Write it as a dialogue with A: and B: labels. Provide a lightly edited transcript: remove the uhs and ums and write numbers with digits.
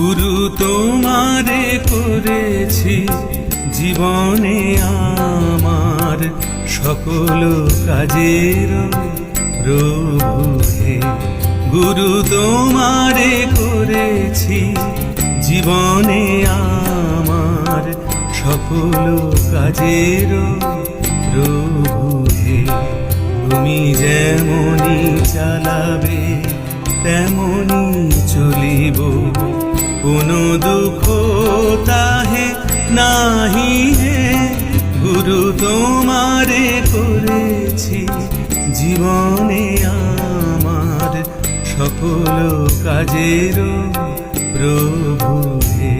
A: গুরু তোমারে করেছি জীবনে আমার সকল কাজের প্রভু হে। গুরু তোমারে করেছি জীবনে আমার সকল কাজের প্রভু হে। তুমি যেমনি চালাবে তেমনি চলিব, কোনো দুঃখ তাহে নাহি হে। গুরু তোমারে করেছি জীবনে আমার সকল কাজের প্রভু হে।